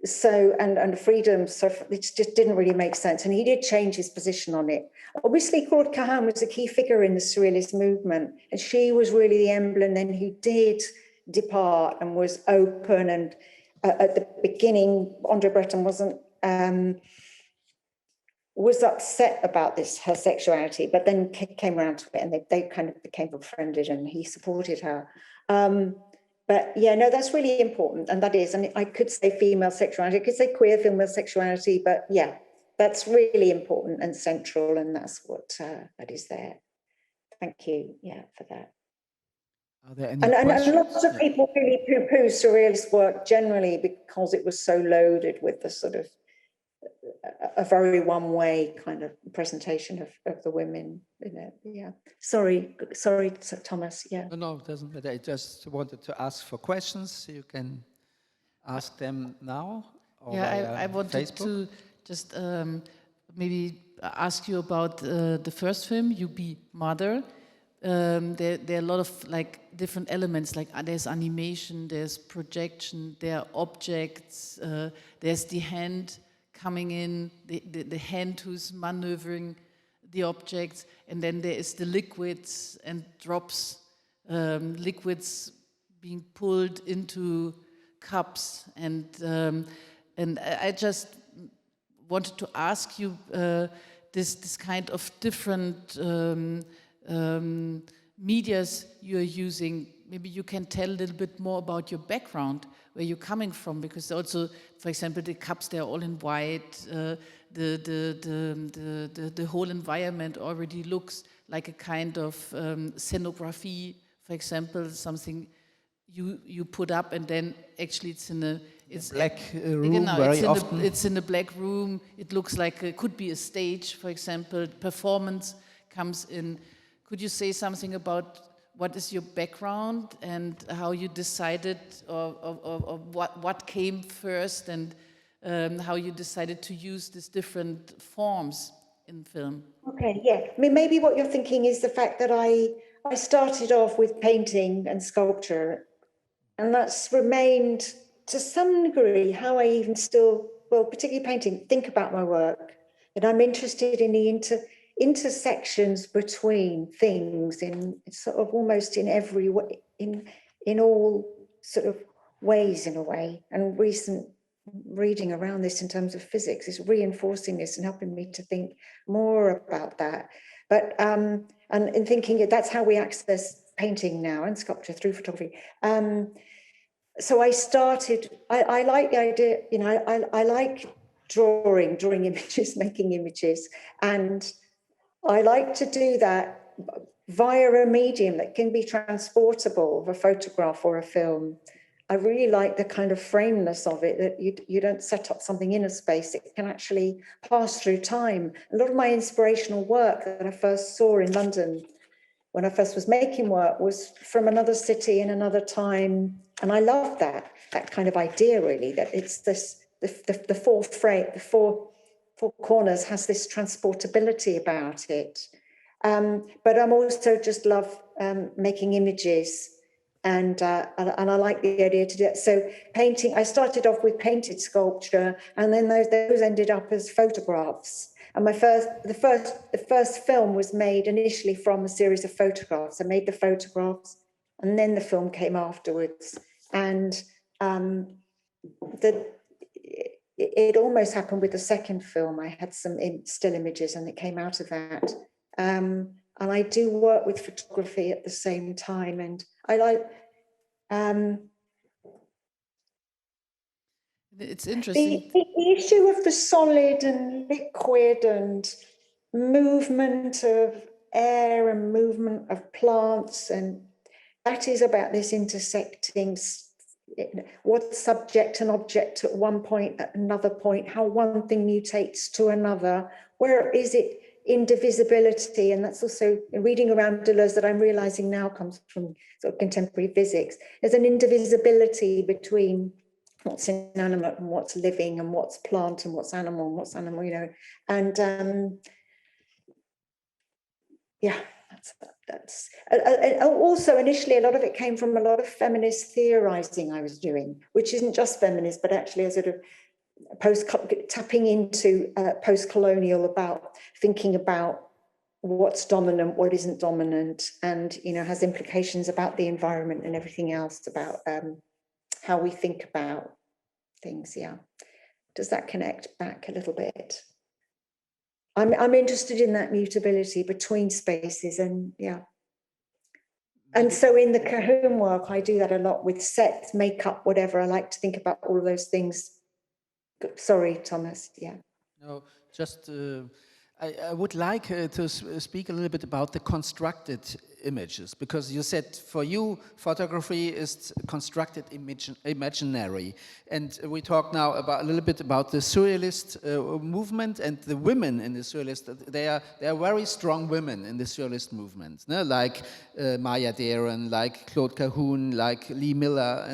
So, and freedom, so it just didn't really make sense. And he did change his position on it. Obviously, Claude Cahun was a key figure in the Surrealist movement, and she was really the emblem then who did depart and was open. And at the beginning, Andre Breton was upset about this, her sexuality, but then came around to it, and they kind of became befriended, and he supported her. But yeah, no, that's really important. And that is, and I could say female sexuality, I could say queer female sexuality, but yeah, that's really important and central. And that's what that is there. Thank you, yeah, for that. Are there any and questions? lots of people really poo-poo Surrealist work generally because it was so loaded with the sort of a very one-way kind of presentation of the women in it. Yeah. Sorry, Thomas. Yeah. No, it doesn't matter. I just wanted to ask for questions. You can ask them now. Or Yeah, I wanted Facebook. to just maybe ask you about the first film, You Be Mother. There are a lot of like different elements, like there's animation, there's projection, there are objects, there's the hand coming in, the hand who's maneuvering the objects, and then there is the liquids and drops, liquids being pulled into cups, and I just wanted to ask you this kind of different medias you're using. Maybe you can tell a little bit more about your background, where you're coming from, because also, for example, the cups, they're all in white. The whole environment already looks like a kind of scenography, for example, something you put up, and then actually it's in a black room very often. It's in a black room. It looks like it could be a stage, for example. Performance comes in. Could you say something about what is your background and how you decided, or what came first, and how you decided to use these different forms in film? Okay, yeah. I mean, maybe what you're thinking is the fact that I started off with painting and sculpture, and that's remained to some degree how I even still, well, particularly painting, think about my work. And I'm interested in the intersections between things in sort of almost in every way, in all sort of ways, in a way. And recent reading around this in terms of physics is reinforcing this and helping me to think more about that. But and in thinking that's how we access painting now and sculpture through photography. So I started, I like the idea, you know, I like drawing images, making images, and I like to do that via a medium that can be transportable, a photograph or a film. I really like the kind of frameness of it, that you don't set up something in a space, it can actually pass through time. A lot of my inspirational work that I first saw in London when I first was making work was from another city in another time. And I love that kind of idea, really, that it's this, the fourth frame, the four corners has this transportability about it. But I'm also just love making images, and I like the idea to do it. So painting, I started off with painted sculpture, and then those ended up as photographs. And the first film was made initially from a series of photographs. I made the photographs, and then the film came afterwards. And it almost happened with the second film. I had some still images, and it came out of that. And I do work with photography at the same time, and I like. It's interesting. The issue of the solid and liquid and movement of air and movement of plants, and that is about this intersecting, what subject and object at one point, at another point, how one thing mutates to another. Where is it indivisibility, and that's also reading around Deleuze that I'm realizing now comes from sort of contemporary physics. There's an indivisibility between what's inanimate and what's living, and what's plant and what's animal, you know, and yeah, that's also initially a lot of it came from a lot of feminist theorizing I was doing, which isn't just feminist, but actually a sort of tapping into post-colonial, about thinking about what's dominant, what isn't dominant, and, you know, has implications about the environment and everything else, about how we think about things. Yeah, does that connect back a little bit? I'm interested in that mutability between spaces, and yeah. And so in the Cahoon work, I do that a lot with sets, makeup, whatever. I like to think about all of those things. Sorry, Thomas. Yeah. No, just I would like to speak a little bit about the constructed images, because you said for you photography is constructed imaginary, and we talk now about a little bit about the surrealist movement, and the women in the surrealist. They are very strong women in the surrealist movement, no? Like Maya Deren, like Claude Cahoon, like Lee Miller,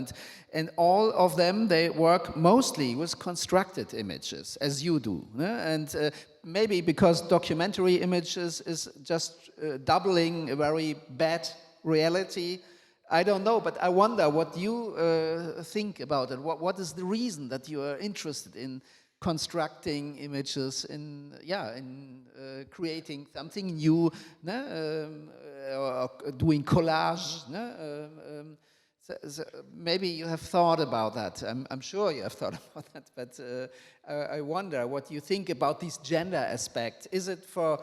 and all of them, they work mostly with constructed images, as you do. No? And maybe because documentary images is just doubling a very bad reality. I don't know, but I wonder what you think about it. What is the reason that you are interested in constructing images, in creating something new, or doing collage? So maybe you have thought about that. I'm sure you have thought about that, but I wonder what you think about this gender aspect. Is it for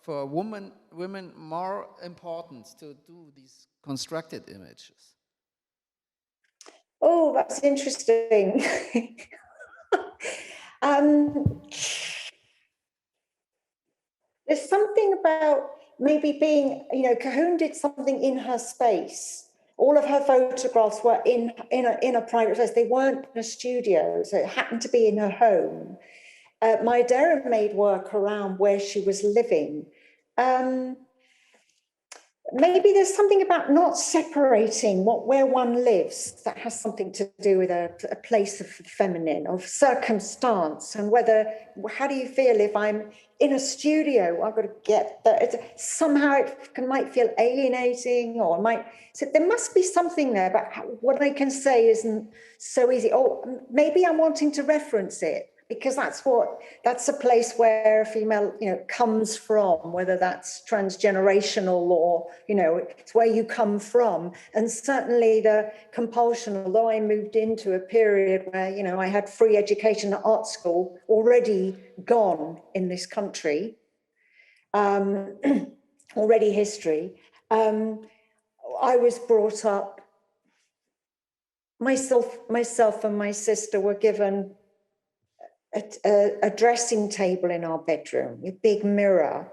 women more important to do these constructed images? Oh, that's interesting. There's something about maybe being, you know, Cahoon did something in her space. All of her photographs were in a private space. They weren't in a studio, so it happened to be in her home. My Dara made work around where she was living. Maybe there's something about not separating where one lives that has something to do with a place of feminine, of circumstance, and how do you feel if I'm in a studio? I've got to get that. Somehow it might feel alienating, or so there must be something there, but what I can say isn't so easy. Or maybe I'm wanting to reference it, because that's a place where a female, you know, comes from, whether that's transgenerational or, you know, it's where you come from. And certainly the compulsion, although I moved into a period where, you know, I had free education at art school, already gone in this country, already history. I was brought up, myself and my sister were given a dressing table in our bedroom, a big mirror,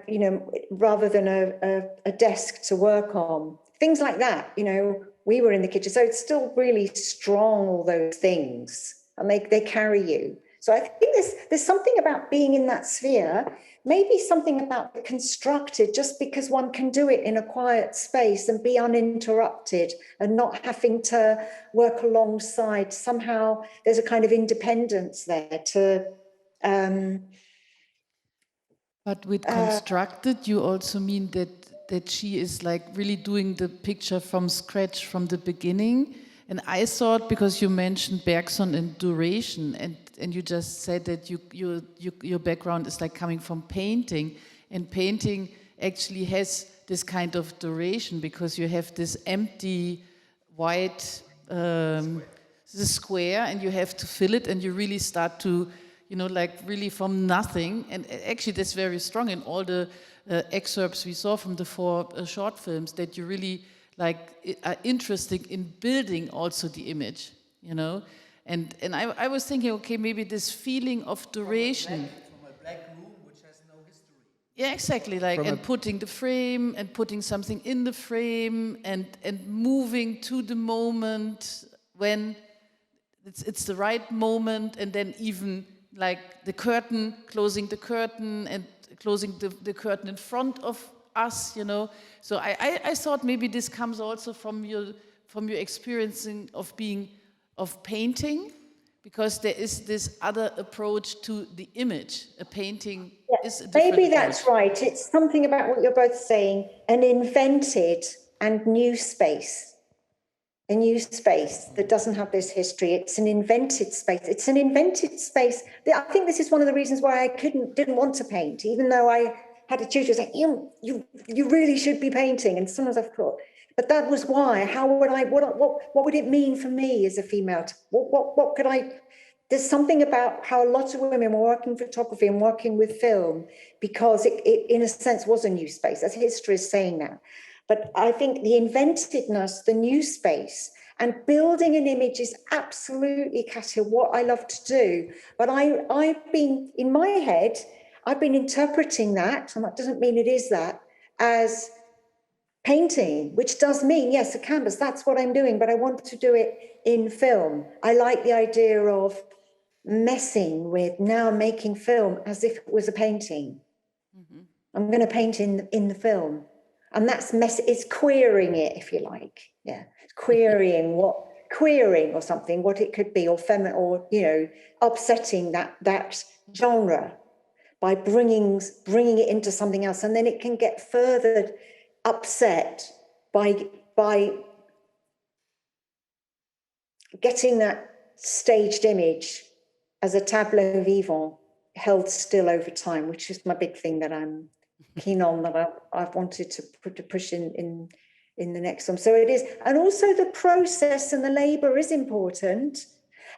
you know, rather than a desk to work on, things like that. You know, we were in the kitchen, so it's still really strong, all those things, and they carry you. So I think there's something about being in that sphere, maybe something about the constructed, just because one can do it in a quiet space and be uninterrupted and not having to work alongside. Somehow there's a kind of independence there to... But with constructed, you also mean that she is like really doing the picture from scratch, from the beginning. And I thought, because you mentioned Bergson and duration, and you just said that your background is like coming from painting, and painting actually has this kind of duration, because you have this empty white the square, and you have to fill it, and you really start to, you know, like really from nothing. And actually that's very strong in all the excerpts we saw from the 4 short films, that you really like are interested in building also the image, you know. And I was thinking, okay, maybe this feeling of duration. From a black room which has no history. Yeah, exactly. Like, and putting the frame and putting something in the frame and moving to the moment when it's the right moment, and then even like the curtain, closing the curtain and closing the curtain in front of us, you know. So I thought maybe this comes also from your experiencing of painting, because there is this other approach to the image. A painting is a different Maybe approach. that's right. It's something about what you're both saying, an invented and new space. A new space that doesn't have this history. It's an invented space. It's an invented space. I think this is one of the reasons why I didn't want to paint, even though I had a tutor say, you really should be painting. And sometimes I've thought, but that was why. How would what would it mean for me as a female? What could I? There's something about how a lot of women were working photography and working with film, because it in a sense was a new space, as history is saying now. But I think the inventedness, the new space, and building an image is absolutely, Katia, what I love to do. But I've been, in my head, I've been interpreting that, and that doesn't mean it is that, as painting, which does mean, yes, a canvas, that's what I'm doing, but I want to do it in film. I like the idea of messing with now making film as if it was a painting. Mm-hmm. I'm going to paint in the film. And that's it's queering it, if you like. Yeah, querying queering or something, what it could be, or feminine, or, you know, upsetting that genre by bringing it into something else, and then it can get further upset by getting that staged image as a tableau vivant held still over time, which is my big thing that I'm keen on, that I've wanted to push in the next one. So it is, and also the process and the labor is important.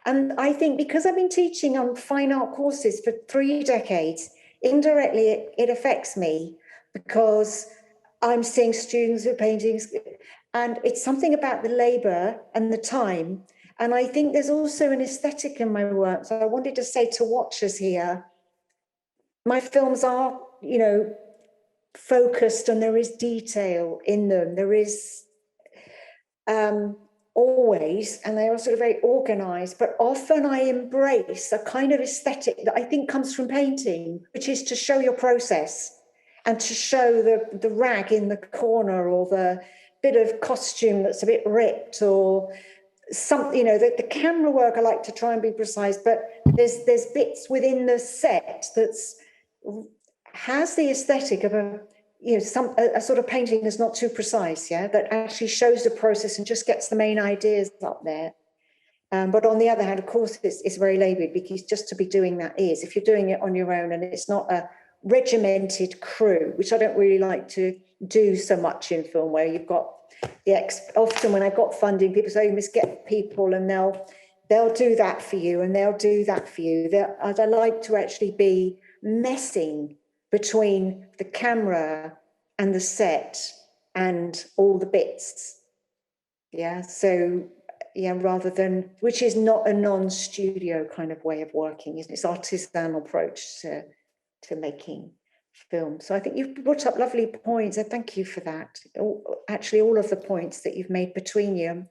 And I think because I've been teaching on fine art courses for 3 decades, indirectly it affects me, because I'm seeing students with paintings, and it's something about the labor and the time. And I think there's also an aesthetic in my work. So I wanted to say to watchers here, my films are, you know, focused, and there is detail in them. There is always, and they are sort of very organized, but often I embrace a kind of aesthetic that I think comes from painting, which is to show your process and to show the rag in the corner, or the bit of costume that's a bit ripped, or something, you know, the camera work. I like to try and be precise, but there's bits within the set that's has the aesthetic of a sort of painting that's not too precise, yeah, that actually shows the process and just gets the main ideas up there. But on the other hand, of course, it's very laboured, because just to be doing that is, if you're doing it on your own and it's not a regimented crew, which I don't really like to do so much in film, where you've got often when I've got funding, people say, you must get people and they'll do that for you and they'll do that for you. I like to actually be messing between the camera and the set and all the bits. Yeah, so yeah, rather than, which is not a non-studio kind of way of working, it's artisanal approach to making film. So I think you've brought up lovely points, and thank you for that. Actually, all of the points that you've made between you, I'm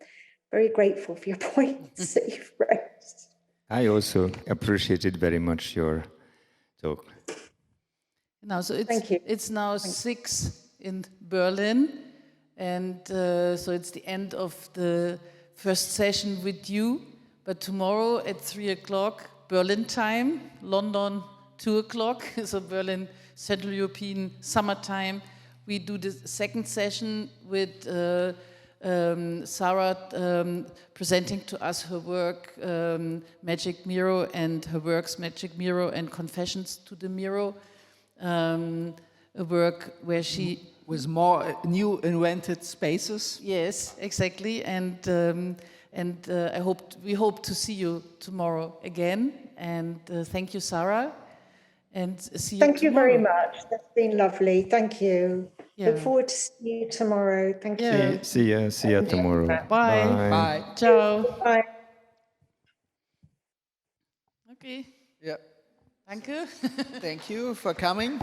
very grateful for your points that you've raised. I also appreciated very much your talk. Now, so Thank you. It's now 6 in Berlin, and so it's the end of the first session with you. But tomorrow at 3 o'clock Berlin time, London 2 o'clock, so Berlin Central European summertime, we do the second session with Sarah presenting to us her work Magic Mirror, and her works Magic Mirror and Confessions to the Mirror. A work where she with more new invented spaces. Yes, exactly, and we hope to see you tomorrow again. And thank you, Sarah, and see you. Thank you tomorrow. very much. That's been lovely. Thank you. Yeah. Look forward to seeing you tomorrow. Thank you. See ya tomorrow. Bye. Bye. Ciao. Bye. Okay. Yeah. Danke. Thank you for coming.